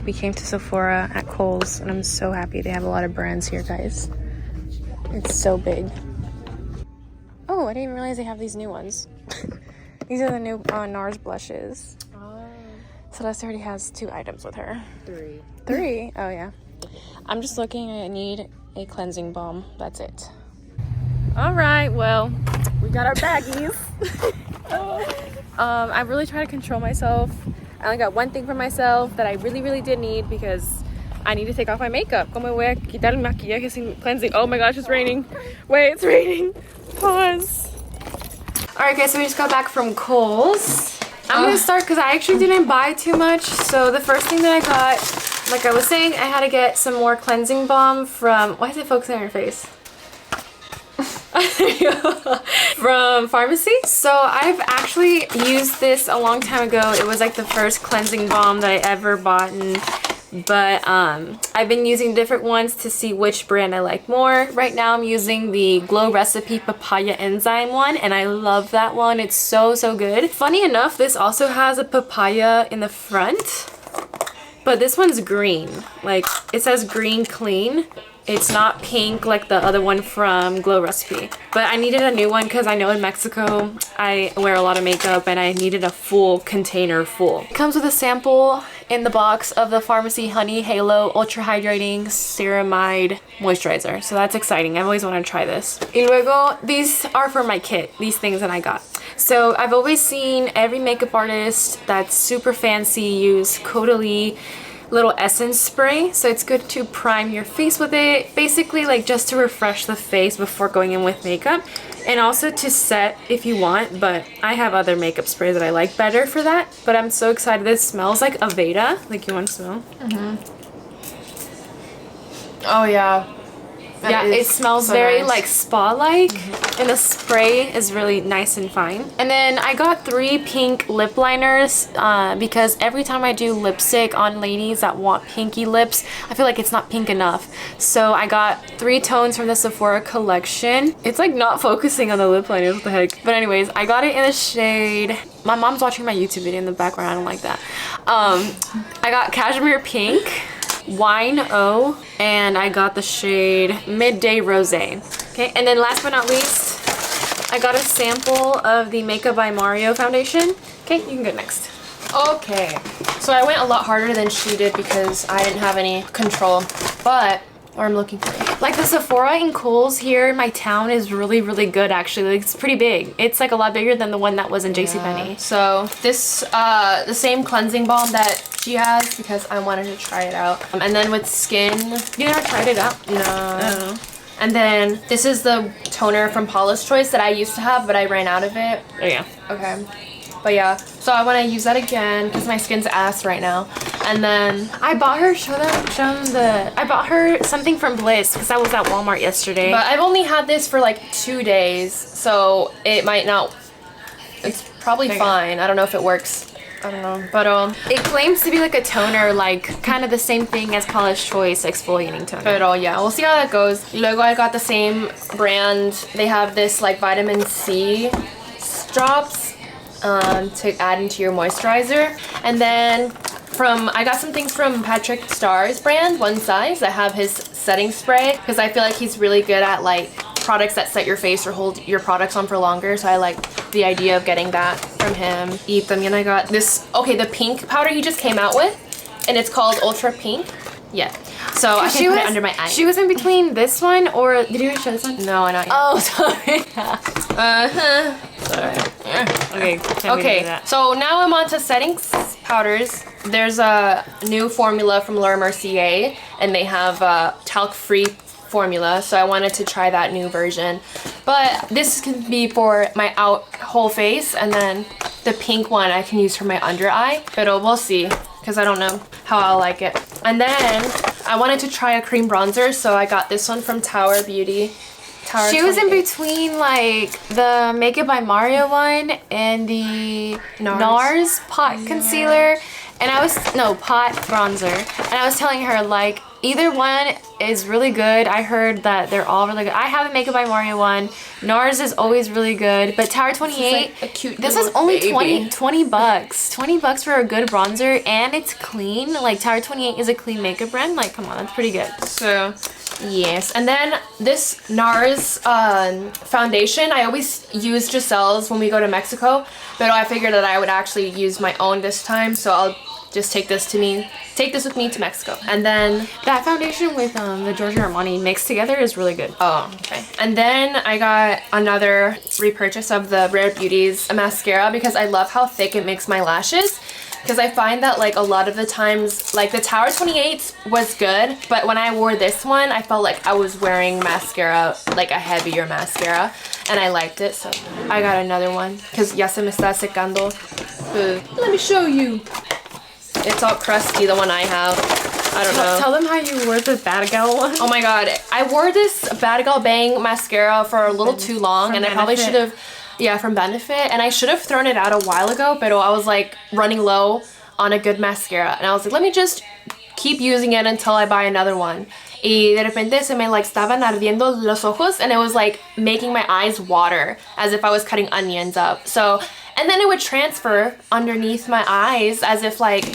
We came to Sephora at Kohl's, and I'm so happy. They have a lot of brands here, guys. It's so big. Oh, I didn't even realize they have these new ones. These are the new NARS blushes. Oh. Celeste already has 2 items with her. 3. 3? Oh, yeah. I'm just looking. I need a cleansing balm. That's it. All right, well, we got our baggies. I really try to control myself. I only got one thing for myself that I really did need because I need to take off my makeup. Como voy a quitar el maquillaje sin cleansing. Oh my gosh, it's raining. Wait, it's raining. Pause. All right, guys, so we just got back from Kohl's. I'm gonna start because I actually didn't buy too much. So the first thing that I got, like I was saying, I had to get some more cleansing balm from, why is it focusing on your face? From pharmacy. So I've actually used this a long time ago. It was like the first cleansing balm that I ever bought, but I've been using different ones to see which brand I like more. Right now I'm using the Glow Recipe Papaya Enzyme one, and I love that one. It's so good. Funny enough, this also has a papaya in the front, but this one's green. Like, it says green clean. It's not pink like the other one from Glow Recipe. But I needed a new one because I know in Mexico I wear a lot of makeup and I needed a full container full. It comes with a sample in the box of the Pharmacy Honey Halo Ultra Hydrating Ceramide Moisturizer. So that's exciting. I've always wanted to try this. Y luego, these are for my kit, these things that I got. So I've always seen every makeup artist that's super fancy use Caudalie little essence spray, so it's good to prime your face with it, basically like just to refresh the face before going in with makeup, and also to set if you want, but I have other makeup sprays that I like better for that. But I'm so excited. This smells like Aveda. Like, you want to smell? Oh yeah. Yeah, it smells so very nice. Like spa-like, and the spray is really nice and fine. And then I got 3 pink lip liners because every time I do lipstick on ladies that want pinky lips, I feel like it's not pink enough. So I got 3 tones from the Sephora collection. It's like not focusing on the lip liners, what the heck. But anyways, I got it in the shade, my mom's watching my YouTube video in the background, I don't like that. I got Cashmere Pink, Wine O, and I got the shade Midday Rosé. Okay, and then last but not least, I got a sample of the Makeup by Mario foundation. Okay, you can go next. Okay, so I went a lot harder than she did because I didn't have any control, but or I'm looking for it. Like, the Sephora in Kohl's here in my town is really good actually. Like, it's pretty big. It's like a lot bigger than the one that was in JCPenney. Yeah. So this the same cleansing balm that she has because I wanted to try it out. And then with skin, you never tried it out? No. Oh. And then this is the toner from Paula's Choice that I used to have, but I ran out of it. Oh yeah. Okay. But yeah, so I want to use that again because my skin's ass right now. And then I bought her, I bought her something from Bliss because I was at Walmart yesterday. But I've only had this for like 2 days, so it might not, it's probably fine. I don't know if it works. I don't know, but it claims to be like a toner, like kind of the same thing as Paula's Choice exfoliating toner. But yeah, we'll see how that goes. Luego I got the same brand. They have this like vitamin C drops to add into your moisturizer. And then I got some things from Patrick Starr's brand, One Size. I have his setting spray because I feel like he's really good at like products that set your face or hold your products on for longer, so I like the idea of getting that from him. Y también I got this, okay, the pink powder he just came out with, and it's called Ultra Pink. Yeah, so I can put it under my eye. She was in between this one, or did you show this one? No, not yet. Oh, sorry. Sorry. Okay, so now I'm on to setting powders. There's a new formula from Laura Mercier, and they have talc-free formula, so I wanted to try that new version. But this can be for my whole face, and then the pink one I can use for my under eye. But we'll see, because I don't know how I'll like it. And then I wanted to try a cream bronzer, so I got this one from Tower Beauty. She was in between like the Makeup by Mario one and the NARS pot concealer, and pot bronzer, and I was telling her, like, Either one is really good. I heard that they're all really good. I have the Makeup by Mario one. NARS is always really good. But Tower 28, like a cute this is little only baby. 20 bucks. 20 bucks for a good bronzer, and it's clean. Like, Tower 28 is a clean makeup brand. Like, come on, that's pretty good. So, yes. And then this NARS foundation, I always use Giselle's when we go to Mexico. But I figured that I would actually use my own this time. So I'll just take this with me to Mexico. And then That foundation with the Giorgio Armani mixed together is really good. oh, okay. And then I got another repurchase of the Rare Beauties mascara because I love how thick it makes my lashes. Because I find that like a lot of the times, like the Tower 28 was good, but when I wore this one, I felt like I was wearing mascara, like a heavier mascara, and I liked it, so I got another one. Because ya se me está secando. Let me show you. It's all crusty, the one I have. I don't know. Tell them how you wore the Bad Gal one. Oh my god, I wore this Bad Gal Bang mascara for a little too long, and I probably should have, yeah, from Benefit, and I should have thrown it out a while ago, but I was like running low on a good mascara, and I was like, let me just keep using it until I buy another one. Y de repente se me like estaban ardiendo los ojos, and it was like making my eyes water as if I was cutting onions up. So, and then it would transfer underneath my eyes as if like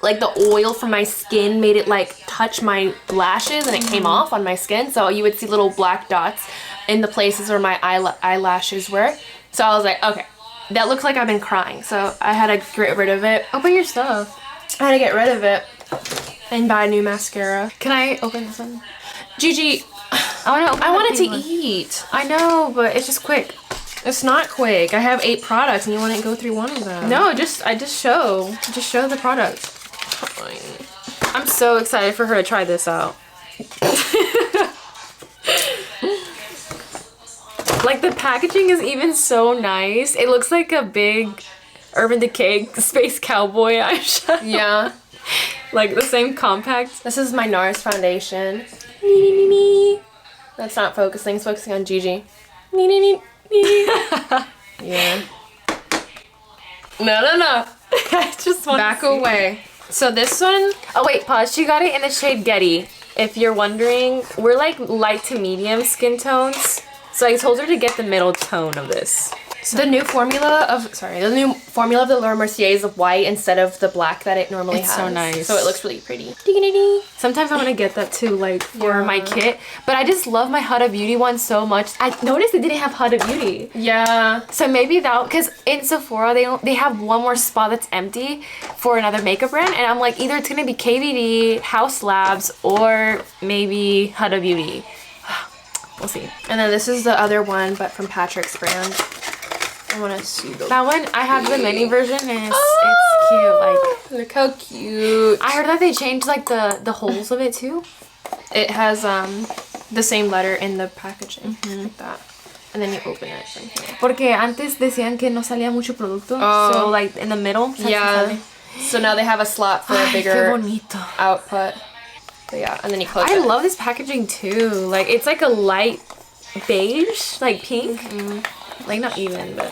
the oil from my skin made it like touch my lashes, and it came off on my skin. So you would see little black dots in the places where my eyelashes were. So I was like, okay, that looks like I've been crying. So I had to get rid of it. Open your stuff. I had to get rid of it and buy a new mascara. Can I open this one? Gigi, I wanted to eat. I know, but it's just quick. It's not quick. I have 8 products and you want to go through one of them. No, I just show the product. Fine. I'm so excited for her to try this out. Like, the packaging is even so nice. It looks like a big Urban Decay Space Cowboy eyeshadow. Yeah. Like the same compact. This is my NARS foundation. That's not focusing. It's focusing on Gigi. Yeah. No. I just want Back away. So this one, oh wait, pause. She got it in the shade Getty. If you're wondering, we're like light to medium skin tones. So I told her to get the middle tone of this. the new formula of the Laura Mercier is white instead of the black that it normally has. It's so nice. So it looks really pretty. Sometimes I'm gonna get that too, like for my kit. But I just love my Huda Beauty one so much. I noticed it didn't have Huda Beauty. Yeah. So maybe that, because in Sephora they have one more spot that's empty for another makeup brand, and I'm like, either it's gonna be KVD, House Labs, or maybe Huda Beauty. We'll see. And then this is the other one, but from Patrick's brand. I want to see the... That one, I have the mini version, and it's cute. Like, look how cute. I heard that they changed like the holes of it too. It has the same letter in the packaging, like that. And then you open it from here. Porque antes decían que no salía mucho producto, so like in the middle. Yeah. So now they have a slot for a bigger qué bonito. output. But yeah, and then you close it. I love this packaging too. Like, it's like a light beige, like pink. Like, not even, but...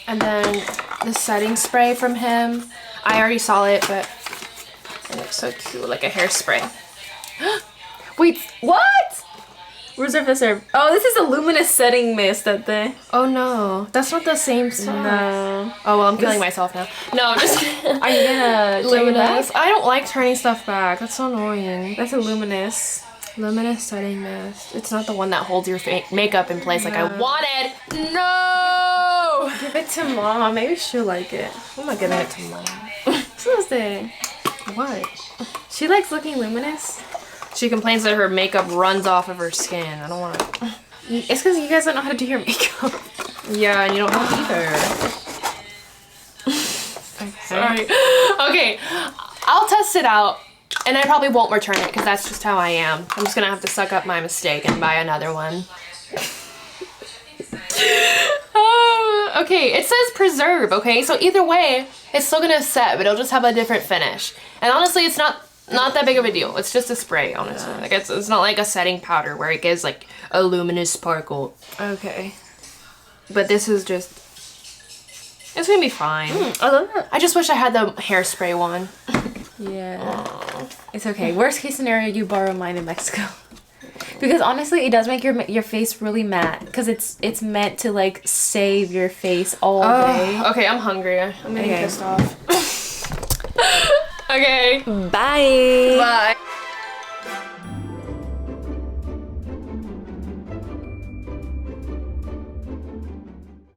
And then the setting spray from him. I already saw it, but it looks so cute, like a hairspray. Wait, what? Reserve the serve. Oh, this is a luminous setting mist that they... Oh no, that's not the same stuff. No. Oh well, I'm killing myself now. No, just Are you gonna turn it back? luminous. I don't like turning stuff back. That's so annoying. That's a luminous. Luminous setting mist. It's not the one that holds your makeup in place like I wanted. No! Give it to mom. Maybe she'll like it. I'm not giving it to mom. Tuesday. What? She likes looking luminous. She complains that her makeup runs off of her skin. I don't want to. It's because you guys don't know how to do your makeup. Yeah, and you don't know either. Sorry. Okay, I'll test it out. And I probably won't return it because that's just how I am. I'm just going to have to suck up my mistake and buy another one. Okay, it says preserve, okay? So either way, it's still going to set, but it'll just have a different finish. And honestly, it's not that big of a deal. It's just a spray, honestly. Like it's not like a setting powder where it gives like a luminous sparkle. Okay. But this is just... It's going to be fine. I love it. I just wish I had the hairspray one. Yeah. It's okay. Worst case scenario, you borrow mine in Mexico. Because honestly, it does make your face really matte. Because it's meant to like save your face all day. Okay, I'm hungry. I'm getting pissed off. Okay. Bye. Bye.